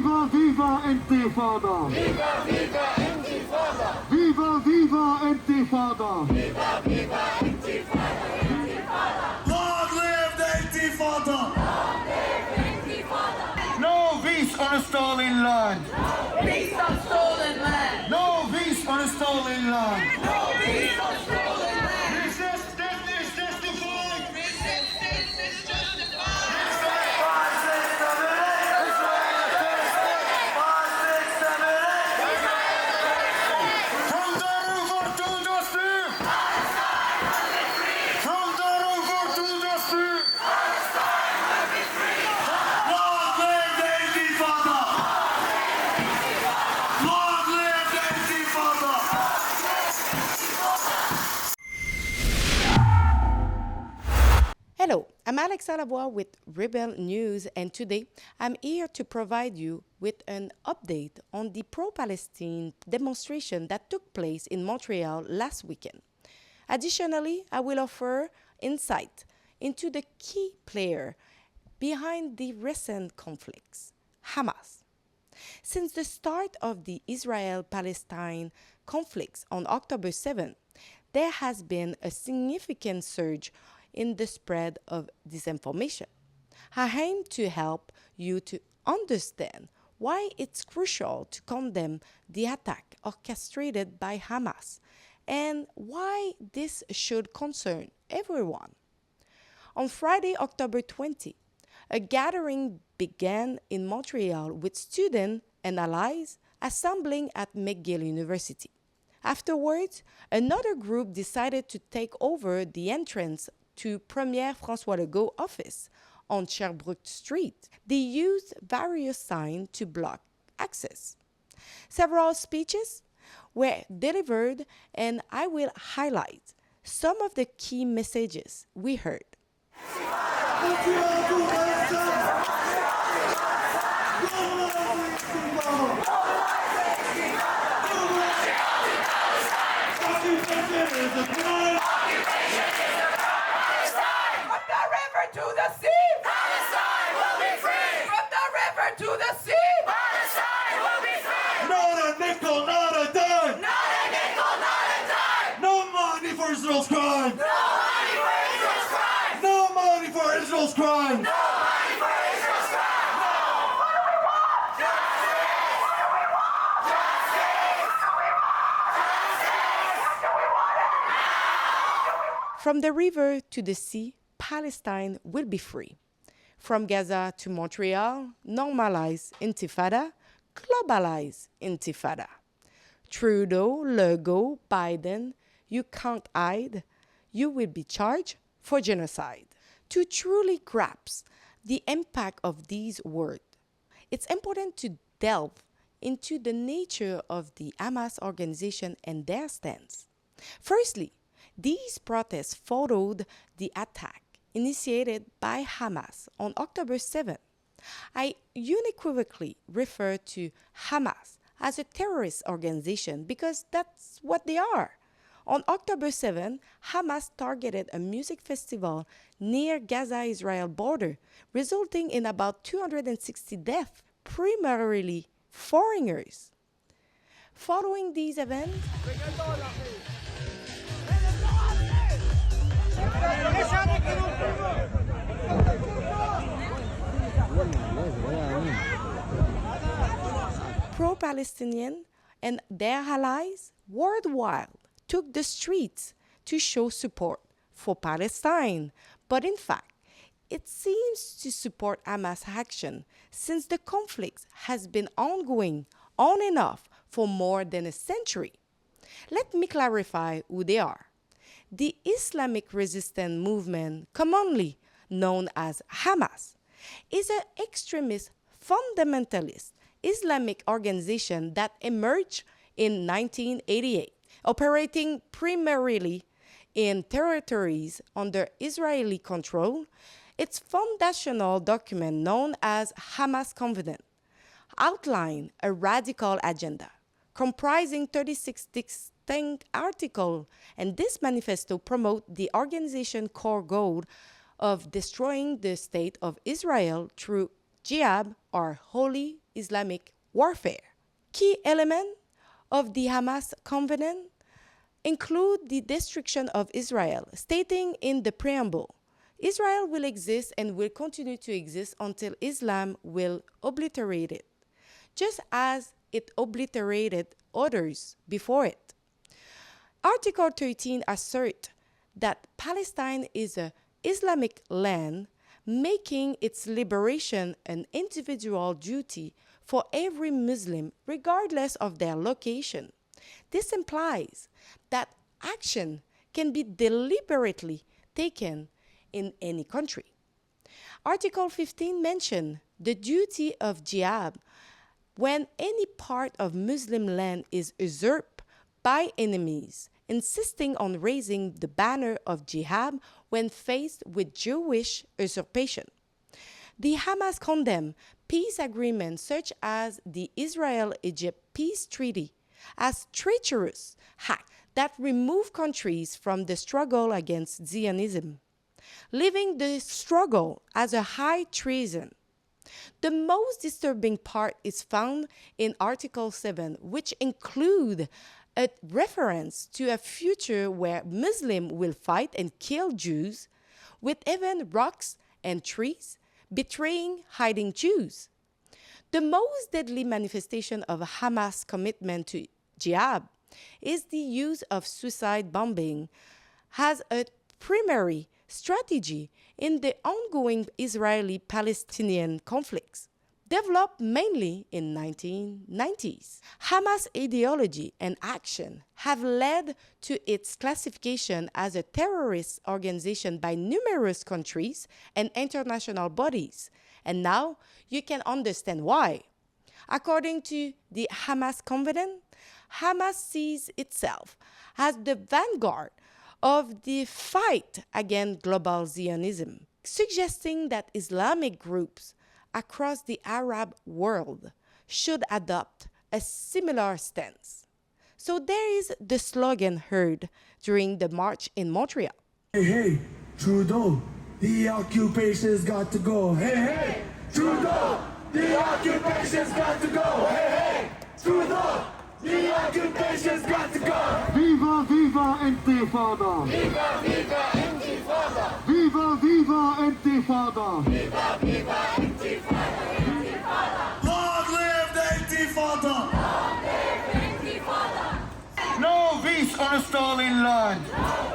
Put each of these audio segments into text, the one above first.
Viva, viva Intifada! Viva, viva Intifada! Viva, viva Intifada! Viva, viva Intifada! Long live the Intifada! Long live Intifada! No peace on a stolen land! Peace on stolen land! No peace on a stolen land! No peace on stolen land! Resistance is justified! Resistance is justified! From the river to the sea! From the river to the sea! Long live the Intifada! Long live the Intifada! Hello, I'm Alexa Lavoie with Rebel News, and today I'm here to provide you with an update on the pro-Palestine demonstration that took place in Montreal last weekend. Additionally, I will offer insight into the key player behind the recent conflicts, Hamas. Since the start of the Israel-Palestine conflicts on October 7, there has been a significant surge in the spread of disinformation. I aim to help you to understand why it's crucial to condemn the attack orchestrated by Hamas and why this should concern everyone. On Friday, October 20, a gathering began in Montreal with students and allies assembling at McGill University. Afterwards, another group decided to take over the entrance to Premier François Legault office on Sherbrooke Street. They used various signs to block access. Several speeches were delivered, and I will highlight some of the key messages we heard. From the river to the sea! Palestine will be free! From the river to the sea! Palestine will be free! Not a nickel, not a dime! Not a nickel, not a dime! No money for Israel's crime! No money for Israel's crime! No money for Israel's crime! No money for Israel's crime! No! What do we want? Justice! What do we want? Justice! What do we want? Justice! What do we want it now? From the river to the sea, Palestine will be free. From Gaza to Montreal, normalize Intifada, globalize Intifada. Trudeau, Legault, Biden, you can't hide. You will be charged for genocide. To truly grasp the impact of these words, it's important to delve into the nature of the Hamas organization and their stance. Firstly, these protests followed the attack initiated by Hamas on October 7. I unequivocally refer to Hamas as a terrorist organization because that's what they are. On October 7, Hamas targeted a music festival near Gaza-Israel border, resulting in about 260 deaths, primarily foreigners. Following these events, pro-Palestinian and their allies worldwide took the streets to show support for Palestine. But in fact, it seems to support Hamas action since the conflict has been ongoing on and off for more than a century. Let me clarify who they are. The Islamic Resistance Movement, commonly known as Hamas, is an extremist fundamentalist Islamic organization that emerged in 1988, operating primarily in territories under Israeli control. Its foundational document, known as Hamas Covenant, outlined a radical agenda comprising 36 distinct articles, and this manifesto promotes the organization's core goal of destroying the state of Israel through jihad, or holy Islamic warfare. Key elements of the Hamas covenant include the destruction of Israel, stating in the preamble, Israel will exist and will continue to exist until Islam will obliterate it, just as it obliterated others before it. Article 13 asserts that Palestine is an Islamic land, making its liberation an individual duty for every Muslim, regardless of their location. This implies that action can be deliberately taken in any country. Article 15 mentions the duty of jihad when any part of Muslim land is usurped by enemies, insisting on raising the banner of jihad when faced with Jewish usurpation. The Hamas condemned peace agreements such as the Israel-Egypt Peace Treaty as treacherous acts that remove countries from the struggle against Zionism, leaving the struggle as a high treason. The most disturbing part is found in Article 7, which include a reference to a future where Muslims will fight and kill Jews, with even rocks and trees betraying hiding Jews. The most deadly manifestation of Hamas' commitment to jihad is the use of suicide bombing as a primary strategy in the ongoing Israeli-Palestinian conflicts, developed mainly in 1990s. Hamas ideology and action have led to its classification as a terrorist organization by numerous countries and international bodies. And now you can understand why. According to the Hamas Covenant, Hamas sees itself as the vanguard of the fight against global Zionism, suggesting that Islamic groups across the Arab world should adopt a similar stance. So there is the slogan heard during the march in Montreal. Hey, hey, Trudeau, the occupation's got to go. Hey, hey, Trudeau, the occupation's got to go. Hey, hey, Trudeau, the occupation's got to go. Viva, viva, Intifada. Viva, viva, Intifada. Viva, viva, Intifada. Viva, viva, Intifada. Long live the Intifada! Long live Intifada! No peace on a stolen land.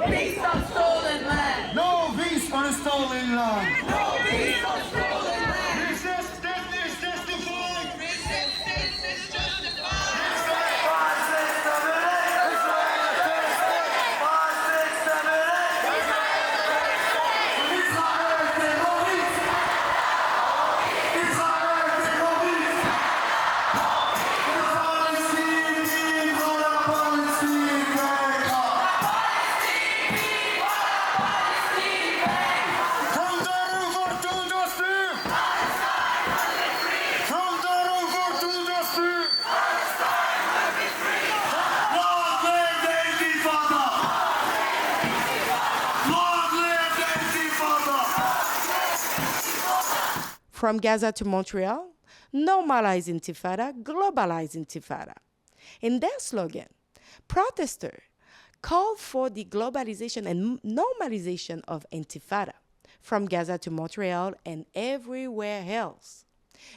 Peace on stolen land! No peace on a stolen land. No peace on stolen land! Resistance is justified. Resistance is justified! From the river to the sea. From the river to the sea. Long live the Intifada! Long live the Intifada! From Gaza to Montreal, normalize Intifada, globalize Intifada. In their slogan, protesters called for the globalization and normalization of Intifada from Gaza to Montreal and everywhere else.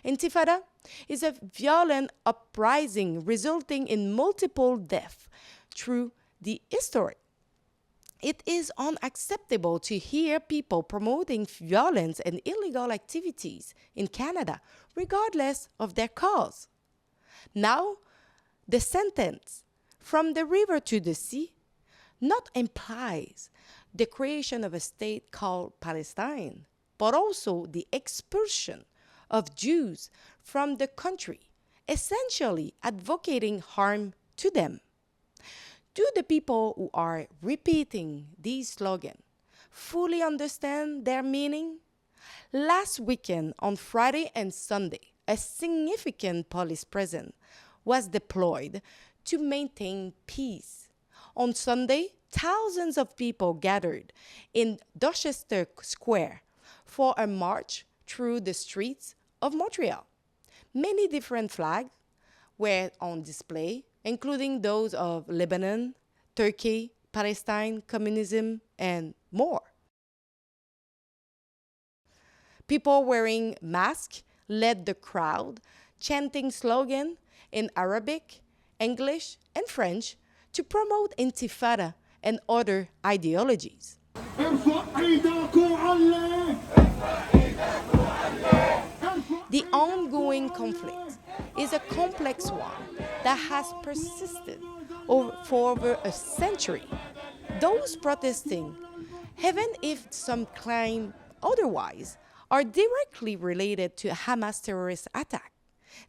Intifada is a violent uprising resulting in multiple deaths through the history. It is unacceptable to hear people promoting violence and illegal activities in Canada, regardless of their cause. Now, the sentence, from the river to the sea, not implies the creation of a state called Palestine, but also the expulsion of Jews from the country, essentially advocating harm to them. Do the people who are repeating these slogans fully understand their meaning? Last weekend, on Friday and Sunday, a significant police presence was deployed to maintain peace. On Sunday, thousands of people gathered in Dorchester Square for a march through the streets of Montreal. Many different flags were on display, including those of Lebanon, Turkey, Palestine, communism, and more. People wearing masks led the crowd, chanting slogans in Arabic, English, and French to promote Intifada and other ideologies. The ongoing conflict is a complex one that has persisted for over a century. Those protesting, even if some claim otherwise, are directly related to Hamas terrorist attack.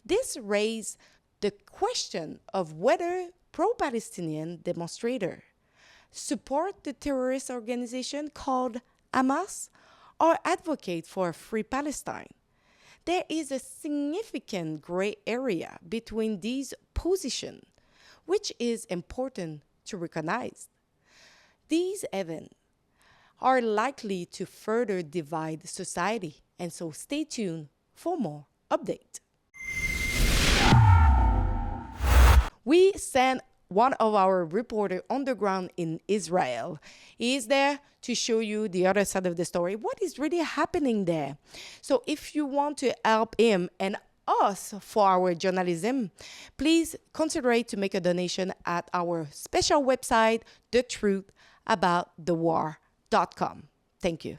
This raised the question of whether pro-Palestinian demonstrators support the terrorist organization called Hamas or advocate for a free Palestine. There is a significant gray area between these positions, which is important to recognize. These events are likely to further divide society, and so stay tuned for more updates. We sent one of our reporters on the ground in Israel. He is there to show you the other side of the story, what is really happening there. So if you want to help him and us for our journalism, please consider to make a donation at our special website, thetruthAboutthewar.com. Thank you.